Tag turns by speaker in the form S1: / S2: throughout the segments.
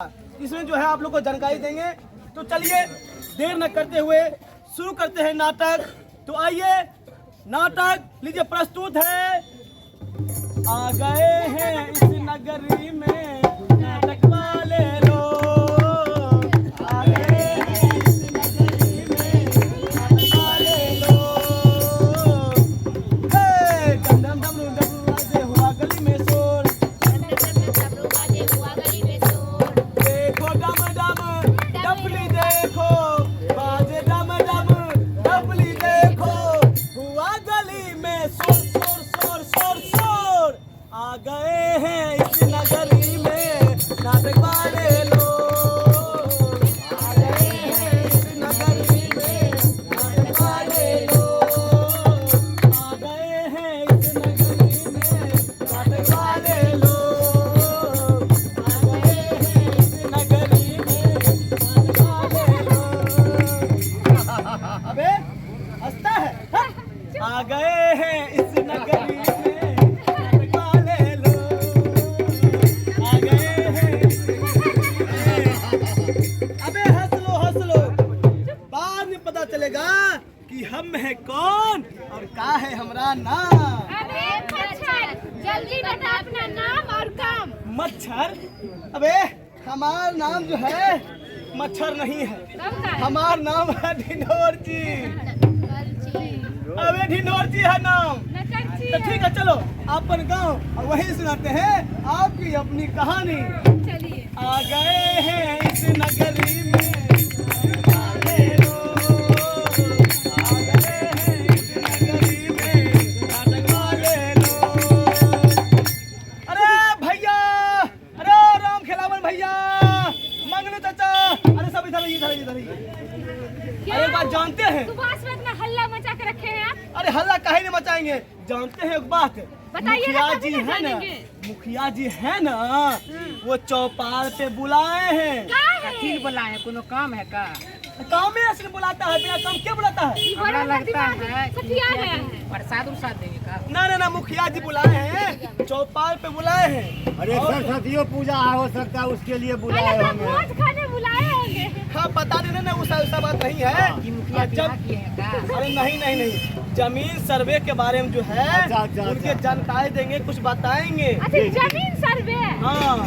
S1: इसमें जो है आप लोग को जानकारी देंगे। तो चलिए देर न करते हुए शुरू करते हैं नाटक। तो आइए नाटक लीजिए प्रस्तुत है। आ गए हैं इस नगरी में नाटक वाले लोग, आ गए हैं इस नगरी में नाटक वाले लोग। हे डम डम डम डम बाजे हुआ गली में शोर, देखो डम डम डबली देखो, बाजे डम डम डबली देखो, हुआ गली में शोर शोर शोर शोर शोर। आ गए हैं इस नगरी में नाटक वाले लोग, आ गए हैं इस नगरी में नाटक वाले लोग, आ गए हैं इस नगरी में नाटक वाले लोग, आ गए हैं इस नगरी में नाटक वाले लोग। अबे हंसता है हाँ? आ गए हैं इस नगरी में नाटक वाले लोग, आ गए हैं इस नगरी में। अबे हंस लो बाद में पता चलेगा कि हम है कौन और का है हमारा नाम।
S2: अरे मच्छर, जल्दी बता अपना नाम और काम।
S1: मच्छर? अबे हमारा नाम जो है मच्छर नहीं है,
S2: कब का है?
S1: हमारा नाम है ढिंढोर जी। अबे ढिंढोर जी है नाम।
S2: नटंची
S1: तो ठीक है चलो अपन गाँव और वहीं सुनाते हैं आपकी अपनी कहानी।
S2: चलिए।
S1: आ गए हैं इस नगरी में नाटक वाले लोग, आ गए हैं इस नगरी में नाटक वाले लोग। अरे भैया, अरे राम खिलावन भैया, मंगलू चाचा, अरे सब इधर इधर। अरे बात जानते हैं,
S2: सुबह से इतना हल्ला मचा के रखे हैं आप।
S1: अरे हल्ला काहे नहीं मचाएंगे, जानते हैं एक बात,
S2: बताइए ना,
S1: मुखिया
S2: कभी
S1: जी
S2: ना
S1: है ना,
S2: जानेंगे।
S1: मुखिया जी है ना, वो चौपाल पे बुलाए हैं।
S2: क्या है?
S3: किन बुलाए? कोनो काम है का?
S1: काम में असली बुलाता है, बिना काम क्या बुलाता है?
S2: ये
S3: हमरा
S2: बड़ा
S3: लगता
S2: प्रतिभा
S3: है
S2: सठिया गया है।
S3: प्रसाद उरसाद देंगे का?
S1: ना मुखिया जी बुलाए हैं, चौपाल पे बुलाए हैं।
S4: अरे
S1: और-
S4: सरस्वतियों पूजा हो सकता है उसके लिए बुलाए
S2: पहले तो
S4: होंगे।
S2: भोज खाने बुलाए होंगे।
S1: हाँ बता देना ना, उसका बात नहीं है।
S3: कि मुखिया
S1: जब
S3: बियाह किए हैं का?
S1: अरे नहीं, जमीन सर्वे के बारे में जो है
S4: अच्छा।
S1: उनके जानकारी देंगे, कुछ बताएंगे।
S2: अच्छा जमीन सर्वे।
S1: हाँ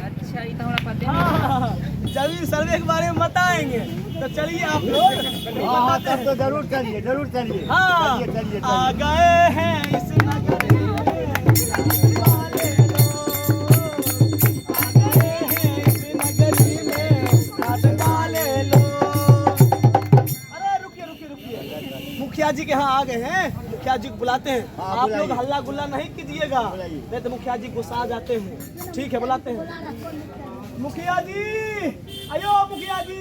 S3: अच्छा ये तो हमरा पता
S1: हाँ, जमीन सर्वे के बारे में बताएंगे। तो चलिए आप लोग
S4: हाँ
S1: बताते
S4: तब तो
S1: हैं।
S4: जरूर चलिए।
S1: हाँ
S4: चलिए।
S1: आ गए हैं इस नगरी में नाटक वाले लोग, आ गए हैं इस नगरी में नाटक वाले लोग। अरे रुकिए, मुखिया जी के यहाँ आ गए हैं, मुखिया जी को बुलाते हैं।
S4: हाँ,
S1: आप लोग
S4: बुलाइए।
S1: हल्ला गुल्ला नहीं कीजिएगा,
S4: बुलाइए।
S1: नहीं तो मुखिया जी गुस्सा आ जाते हैं। ठीक है बुलाते हैं। मुखिया जी, आयो मुखिया जी,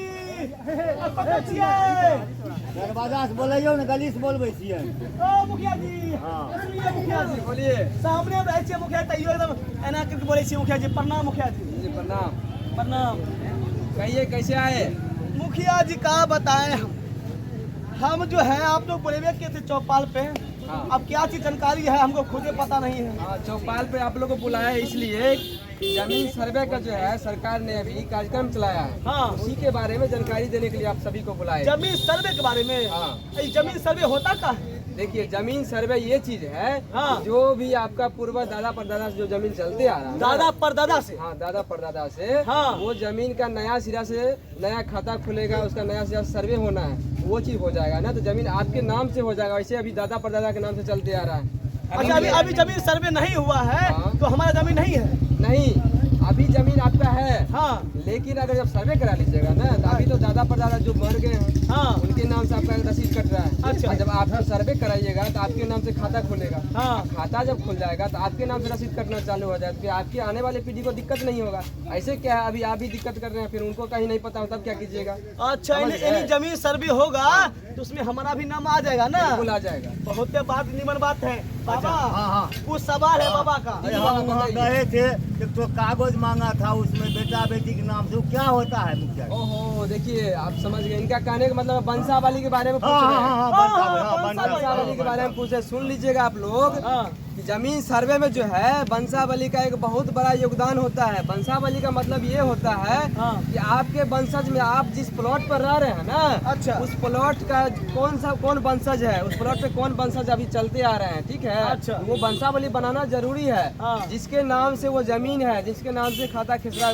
S1: पकड़िए।
S4: दरवाजा से बोलियो ना, गली से बोलबे छियै।
S1: ओ मुखिया जी,
S4: हाँ।
S1: सुनिए मुखिया जी, बोलिए। सामने रहे छे मुखिया, तैयो एकदम एना करके बोले छे मुखिया जी। प्रणाम मुखिया जी। प्रणाम।
S5: कहिए कैसे आए?
S1: मुखिया जी का बताएं, हम जो है आप लोग बोले के थे चौपाल पे।
S5: हाँ।
S1: अब क्या चीज जानकारी है हमको खुद ही पता नहीं है।
S5: हाँ, चौपाल पे आप लोग को बुलाया है इसलिए जमीन सर्वे का जो है सरकार ने अभी कार्यक्रम चलाया है,
S1: हाँ।
S5: उसी के बारे में जानकारी देने के लिए आप सभी को बुलाए।
S1: जमीन सर्वे के बारे में।
S5: हाँ।
S1: ये जमीन सर्वे होता का है?
S5: देखिए जमीन सर्वे ये चीज है,
S1: हाँ।
S5: जो भी आपका पूर्व दादा परदादा से जो जमीन चलते आ रहा है ना,
S1: दादा परदादा से।
S5: हाँ दादा परदादा से,
S1: हाँ।
S5: वो जमीन का नया सिरा से नया खाता खुलेगा, उसका नया सिरा से सर्वे होना है, वो चीज हो जाएगा ना, तो जमीन आपके नाम से हो जाएगा। वैसे अभी दादा परदादा के नाम से चलते आ रहा है।
S1: अच्छा अभी जमीन सर्वे नहीं हुआ है,
S5: हाँ।
S1: तो हमारा जमीन नहीं है।
S5: नहीं, अभी जमीन आपका है,
S1: हाँ
S5: लेकिन अगर जब सर्वे करा लीजिएगा ना, तो अभी तो दादा परदादा जो मर गए हैं
S1: हाँ
S5: उनके नाम से आपका रसीद कट रहा है।
S1: अच्छा।
S5: और जब आप सर्वे कराइएगा तो आपके नाम से खाता खुलेगा।
S1: हाँ।
S5: खाता जब खुल जाएगा तो आपके नाम से रसीद कटना चालू हो जाएगा, फिर आपकी आने वाले पीढ़ी को दिक्कत नहीं होगा। ऐसे क्या है, अभी आप भी दिक्कत कर रहे हैं, फिर उनको कहीं नहीं पता हो तब क्या कीजिएगा?
S1: अच्छा,
S5: समझ
S1: यानी
S5: गए?
S1: जमीन सर्वे होगा तो उसमें हमारा भी नाम आ जाएगा ना।
S5: बिल्कुल आ जाएगा।
S1: बहुत बात निमन बात है बाबा।
S4: हाँ।
S1: कुछ सवाल है बाबा का।
S4: अरे हम वहाँ गए थे, एक तो कागज मांगा था उसमें बेटा बेटी के नाम से, वो क्या होता है मुखिया जी?
S5: ओहो देखिए आप समझ गए, इनका कहने का मतलब वंशावली के बारे में पूछ
S4: हाँ
S5: रहे हैं।
S4: हाँ हाँ
S1: हाँ,
S4: वंशावली, हाँ,
S1: वंशावली
S4: वंशावली।
S5: वंशावली के बारे में पूछे, सुन लीजिएगा आप लोग
S1: हाँ
S5: कि जमीन सर्वे में जो है वंशावली का एक बहुत बड़ा योगदान होता है। वंशावली का मतलब ये होता है
S1: हाँ।
S5: कि आपके वंशज में आप जिस प्लॉट पर रह रहे हैं ना,
S1: अच्छा।
S5: उस प्लॉट का कौन वंशज है, उस प्लॉट पे कौन वंशज अभी चलते आ रहे हैं, ठीक है।
S1: अच्छा।
S5: वो वंशावली बनाना जरूरी है।
S1: हाँ।
S5: जिसके नाम से वो जमीन है, जिसके नाम से खाता खिसरा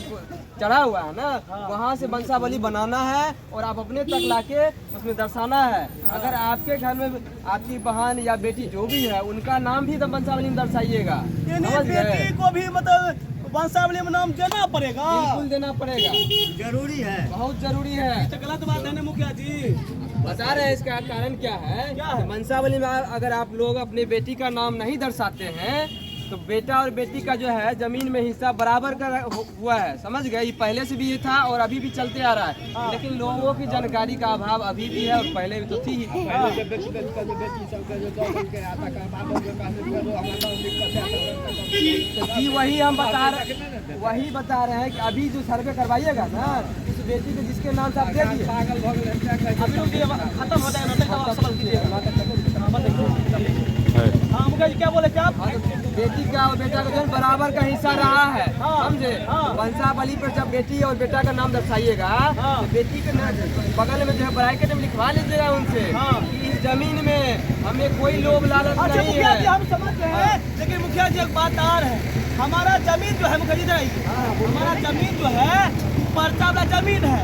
S5: चढ़ा हुआ है ना,
S1: हाँ।
S5: वहाँ से वंशावली बनाना है और आप अपने तक लाके उसमें दर्शाना है। अगर आपके घर में आपकी बहन या बेटी जो भी है उनका नाम भी वंशावली में दर्शाइएगा।
S1: यानी
S5: समझ गए?
S1: बेटी को भी मतलब वंशावली में नाम देना पड़ेगा।
S5: बिल्कुल देना पड़ेगा,
S4: जरूरी है।
S5: बहुत जरूरी है।
S1: तो गलत बात है ना मुखिया जी।
S5: बता रहे हैं इसका कारण क्या है।
S1: क्या है?
S5: वंशावली में अगर आप लोग अपने बेटी का नाम नहीं दर्शाते हैं तो बेटा और बेटी का जो है जमीन में हिस्सा बराबर का हुआ है। समझ गए? ये पहले से भी ये था और अभी भी चलते आ रहा है।
S1: हाँ।
S5: लेकिन लोगों की जानकारी का अभाव अभी भी है और पहले भी तो थी ही। तो जी वही हम बता रहे हैं कि अभी जो सर्वे करवाइएगा ना, उस बेटी को जिसके नाम से आप दे दिए,
S1: अभी रुकिए, खत्म हो जाएगा तो आप सवाल कीजिएगा। हाँ मुखिया जी क्या बोले क्या आप?
S5: हाँ, तो बेटी का और बेटा का जो है बराबर का हिस्सा रहा है।
S1: हाँ,
S5: समझे?
S1: हाँ।
S5: वंशावली पर जब बेटी और बेटा का नाम दर्शाइएगा
S1: हाँ।
S5: तो बेटी के बगल में जो है ब्रैकेट में लिखवा लीजिएगा उनसे
S1: हाँ।
S5: कि इस जमीन में हमें कोई लोभ लालच
S1: अच्छा
S5: नहीं
S1: मुखिया जी
S5: है।
S1: हम समझ रहे हैं, लेकिन मुखिया जी एक बात और है। हमारा जमीन जो है मुखिया जी इधर आइए। हमारा जमीन जो है पर्चा वाला जमीन है,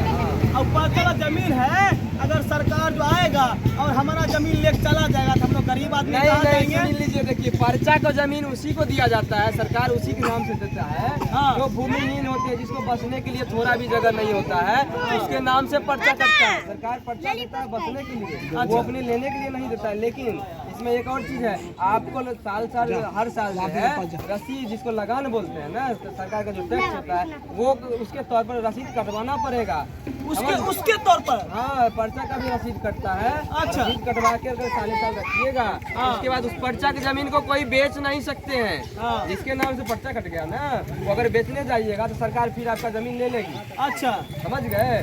S1: और पर्चा वाला जमीन है। अगर सरकार जो आएगा और हमारा जमीन लेके चला जाएगा तो हम लोग गरीब आदमी
S5: नहीं
S1: कहाँ
S5: नहीं,
S1: जाएंगे?
S5: सुन लीजिए, देखिए पर्चा को जमीन उसी को दिया जाता है, सरकार उसी के नाम से देता है।
S1: हाँ।
S5: जो भूमिहीन होते हैं, जिसको बसने के लिए थोड़ा भी जगह नहीं होता है, उसके नाम से पर्चा कटता है। सरकार पर्चा देता है बसने के लिए, वो अपने लेने के लिए नहीं देता है। लेकिन इसमें एक और चीज है, आपको साल हर साल जो है रसीद, जिसको लगान बोलते हैं ना, सरकार का जो टैक्स होता है, वो उसके तौर पर रसीद कटवाना पड़ेगा।
S1: उसके तौर पर।
S5: हाँ, पर्चा का भी रसीद कटता है।
S1: अच्छा।
S5: रसीद कटवा के अगर साल रखिएगा,
S1: हाँ।
S5: उसके बाद उस पर्चा की जमीन को कोई बेच नहीं सकते हैं।
S1: हाँ।
S5: जिसके नाम से पर्चा कट गया ना, वो अगर बेचने जाइएगा तो सरकार फिर आपका जमीन ले लेगी।
S1: अच्छा
S5: समझ गए?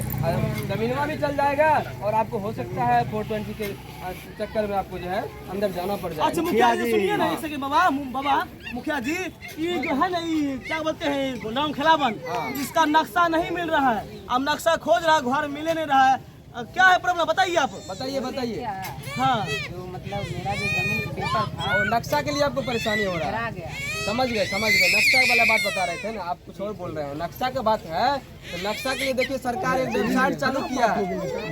S5: जमीनवा भी चल जाएगा और आपको हो सकता है 420 के चक्कर में आपको जो है अंदर जाना पड़ जाएगा।
S1: अच्छा मुखिया जी सुनिए ना, जैसे कि बाबा मुखिया जी, ये जो है ना, ये क्या बोलते हैं नाम खिलावन, इसका नक्शा नहीं मिल रहा है। अब नक्शा खोज रहा है, घर मिले नहीं रहा है। क्या है प्रॉब्लम बताइए आप।
S5: बताइए।
S1: हाँ
S3: तो मतलब मेरा जो जमीन पेपर था
S5: और नक्शा के लिए आपको परेशानी हो रहा
S3: करा
S5: है।
S3: गया।
S5: समझ गए। नक्शा वाला बात बता रहे थे ना, आप कुछ और बोल रहे हो। नक्शा का बात है तो नक्शा के लिए देखिए सरकार एक वेबसाइट चालू किया है,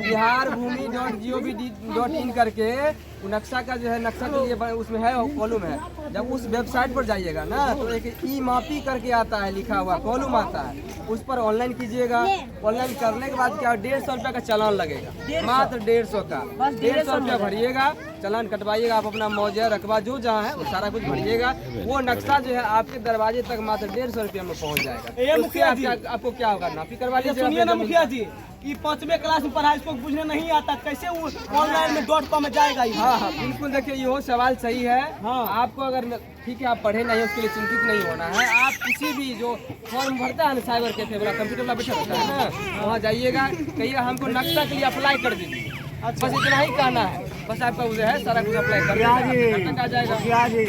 S5: biharbhumi.gov.in करके। वो नक्शा का जो है, नक्शा के लिए उसमें है कॉलम है। जब उस वेबसाइट पर जाइएगा ना तो एक ई मापी करके आता है, लिखा हुआ कॉलम आता है, उस पर ऑनलाइन कीजिएगा। ऑनलाइन करने के बाद क्या 150 रुपये का चालान लगेगा, मात्र 150 का। 150 रुपया भरिएगा, चालान कटवाइएगा। आप अपना मौजा रकबा जो जहाँ है वो सारा कुछ भरिएगा। वो नक्शा जो है आपके दरवाजे तक मात्र 150 रुपये में पहुँच जाएगा।
S1: ये
S5: उससे
S1: मुखिया जी,
S5: आपको क्या होगा, नापी करवा
S1: ये
S5: लीजिए।
S1: सुनिए ना मुखिया जी, ये 5वीं क्लास में पढ़ा, इसको बुझने नहीं आता, कैसे वो ऑनलाइन में .com में जाएगा ये?
S5: हाँ, बिल्कुल। देखिए ये सवाल सही है।
S1: हाँ।
S5: आपको अगर ठीक है आप पढ़े नहीं, उसके लिए चिंतित नहीं होना है। आप किसी भी जो फॉर्म भरता है ना, साइबर कैफे वाला कंप्यूटर वाला बैठा होता है ना, वहाँ जाइएगा, कहिएगा हमको नक्शा के लिए अप्लाई कर दीजिए।
S1: अच्छा।
S5: बस इतना ही कहना है। बस आपका जो है सारा कुछ अप्लाई कर
S4: मुखिया
S5: दीजिएगा, आ जाएगा।
S4: जी,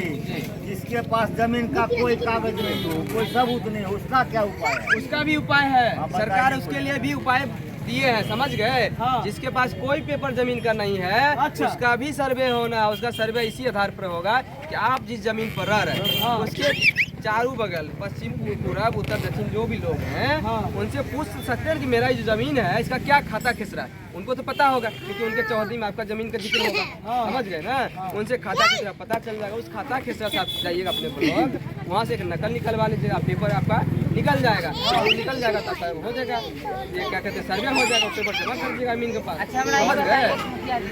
S4: जिसके पास जमीन का कोई कागज नहीं हो, कोई सबूत नहीं हो, उसका क्या उपाय है?
S5: उसका भी उपाय है,
S4: हाँ, बताइए
S5: सरकार उसके लिए भी उपाय दिए हैं। समझ गए?
S1: हाँ।
S5: जिसके पास कोई पेपर जमीन का नहीं है,
S1: अच्छा।
S5: उसका भी सर्वे होना है। उसका सर्वे इसी आधार पर होगा कि आप जिस जमीन पर रह रहे हैं,
S1: हाँ।
S5: उसके चारों बगल, पश्चिम पूर्व उत्तर दक्षिण जो भी लोग हैं,
S1: हाँ।
S5: उनसे पूछ सकते हैं कि मेरा ये जो जमीन है इसका क्या खाता खिसरा है। उनको तो पता होगा क्योंकि उनके चौहदी में आपका जमीन का जिक्र होगा।
S1: हाँ।
S5: समझ गए ना? उनसे खाता खिसरा पता चल जाएगा। उस खाता खिसरा से आप जाइएगा अपने ब्लॉक, वहाँ से एक नकल निकलवा लीजिएगा, पेपर आपका निकल जाएगा। और वो निकल जाएगा तब हो जाएगा, ये क्या कहते हैं, सर्वे हो जाएगा, पेपर जमा कर दीजिएगा अमीन के पास।
S3: अच्छा हमरा ये
S5: समझ गए?
S3: बताइए मुखिया जी,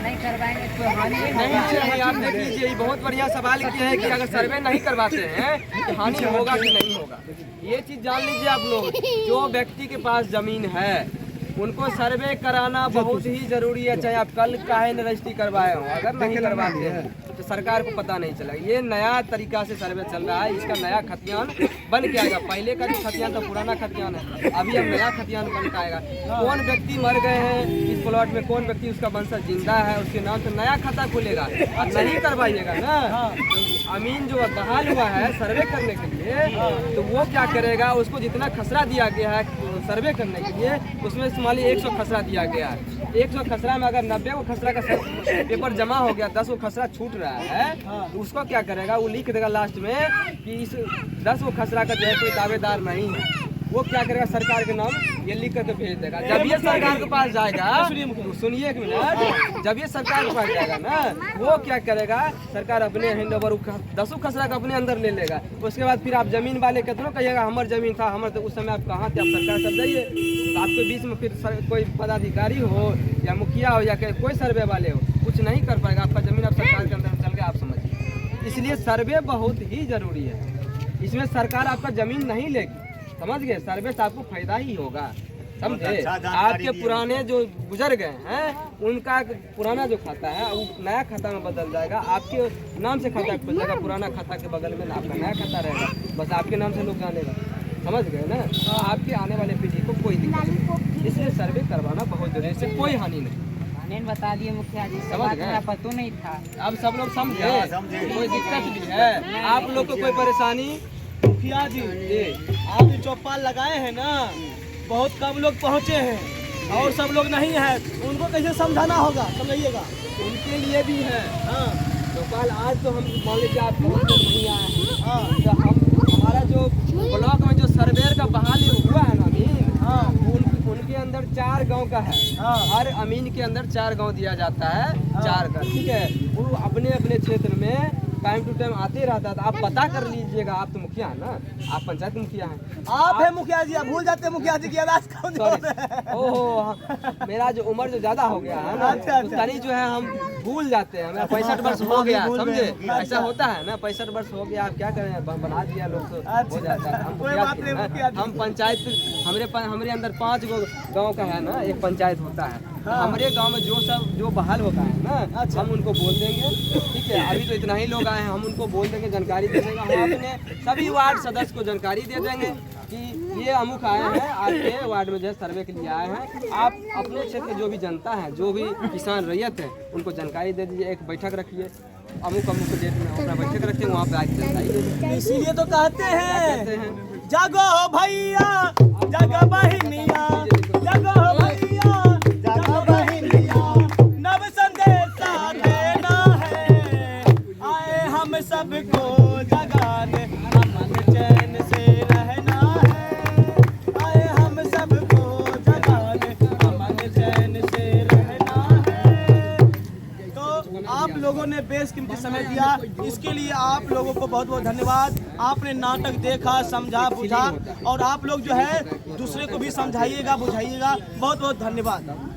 S3: नहीं करवाएंगे तो हानि नहीं
S5: नहीं
S3: होगा?
S5: चाहिए। आप देख लीजिए, ये बहुत बढ़िया सवाल किया है कि अगर सर्वे नहीं करवाते हैं तो हानि होगा कि नहीं होगा। ये चीज जान लीजिए आप लोग, जो व्यक्ति के पास जमीन है उनको सर्वे कराना बहुत ही जरूरी है, चाहे आप कल काहे न रजिस्ट्री करवाए हो। अगर नहीं करवाते हैं तो सरकार को पता नहीं चला। ये नया तरीका से सर्वे चल रहा है, इसका नया खतियान बन के आएगा। पहले का जो खतियान था पुराना खतियान है, अभी अब नया खतियान बन के आएगा। कौन व्यक्ति मर गए हैं इस प्लॉट में, कौन व्यक्ति उसका वंशज जिंदा है, उसके नाम से नया खाता खुलेगा। अब नहीं करवाइएगा ना, तो अमीन जो बहाल हुआ है सर्वे करने के लिए, तो वो क्या करेगा, उसको जितना खसरा दिया गया है सर्वे करने के लिए, उसमें मान लीजिए 100 खसरा दिया गया है। 100 खसरा में अगर 90 को खसरा का पेपर जमा हो गया, 10 को खसरा छूट रहा है, तो उसको क्या करेगा, वो लिख देगा लास्ट में कि इस 10 को खसरा का जो है कोई दावेदार नहीं है। वो क्या करेगा, सरकार के नाम ये लिख करके भेज देगा। जब ये सरकार के पास जाएगा, तो सुनिए एक मिनट, जब ये सरकार के पास जाएगा ना, वो क्या करेगा, सरकार अपने हैंड ओवर 10 खसरा का अपने अंदर ले लेगा। उसके बाद फिर आप जमीन वाले कितना कहिएगा हमार जमीन था हमारे, तो उस समय आप कहाँ थे, आप सरकार सब जाइए, तो आपके बीच में फिर कोई पदाधिकारी हो या मुखिया हो या कोई सर्वे वाले हो, कुछ नहीं कर पाएगा। आपका जमीन आप सरकार के अंदर चल गया, आप समझिए। इसलिए सर्वे बहुत ही जरूरी है। इसमें सरकार आपका जमीन नहीं लेगी, समझ गए, सर्वे से आपको फायदा ही होगा, समझे। आपके पुराने जो गुजर गए हैं उनका पुराना जो खाता है वो नया खाता में बदल जाएगा, आपके नाम से खाता खुल जाएगा, पुराना खाता के बगल में आपका नया खाता रहेगा, बस आपके नाम से लोग जानेगा, समझ गए ना। आपके आने वाले पीढ़ी को कोई दिक्कत नहीं, इसलिए सर्वे करवाना बहुत जरूरी है, इससे कोई हानि नहीं।
S3: बता दिए मुखिया जी,
S5: समझ गए,
S3: पता नहीं था,
S5: अब सब लोग समझे, कोई दिक्कत भी है, आप लोग को कोई परेशानी।
S1: मुखिया जी आप जो चौपाल लगाए हैं ना, बहुत कम लोग पहुँचे हैं और सब लोग नहीं है, उनको कैसे समझाना होगा, समझिएगा।
S5: उनके लिए भी है।
S1: हाँ
S5: चौपाल आज तो हम मान लीजिए आप बहुत लोग नहीं आए हैं, तो हम हमारा जो ब्लॉक में जो सर्वेयर का बहाली हुआ है ना अमीन, उनके अंदर 4 गांव का है। हर अमीन के अंदर 4 गांव दिया जाता है, 4 का, ठीक है। वो अपने अपने क्षेत्र में टाइम टू टाइम आते रहता था। आप पता कर लीजिएगा, आप तो मुखिया है ना, आप पंचायत मुखिया हैं।
S1: आप है मुखिया जी, आप भूल जाते हैं मुखिया जी की आवाज कौन है।
S5: ओहो, मेरा जो उम्र जो ज्यादा हो गया है ना,
S1: अच्छा।
S5: तो तनी जो है हम भूल जाते हैं। मेरा 65 वर्ष हो गया, समझे, ऐसा होता है ना, 65 वर्ष हो गया, आप क्या करें, बना दिया लोग तो हो जाता है। हम मुखिया थे, हम पंचायत, हमारे अंदर 5 गाँव का है ना, एक पंचायत होता है। हमारे गांव में जो बहाल होता है ना, हम उनको बोल देंगे, ठीक है। अभी तो इतना ही लोग आए हैं, हम उनको बोल देंगे, जानकारी दे देंगे। हम अपने सभी वार्ड सदस्य को जानकारी दे देंगे कि ये अमुक आए हैं, आपके वार्ड में जो है सर्वे के लिए आए हैं। आप अपने क्षेत्र की जो भी जनता है, जो भी किसान रैयत है, उनको जानकारी दे दीजिए। एक बैठक रखिए, अमुक डेट में अपना बैठक रखते हैं, वहाँ पे आके जानकारी दे दीजिए।
S1: इसीलिए तो कहते हैं जागो भैया, जागो बहिनिया, जागो भैया, जागो बहिनिया, नव संदेशा देना है, आए हम सबको जगाने, अमन चैन से रहना है, आए हम सबको जगाने, अमन चैन से रहना है। तो आप लोगों ने बेशकीमती समय दिया, इसके लिए आप लोगों को बहुत बहुत धन्यवाद। आपने नाटक देखा, समझा, बुझा, और आप लोग जो है दूसरे को भी समझाइएगा, बुझाइएगा। बहुत बहुत धन्यवाद।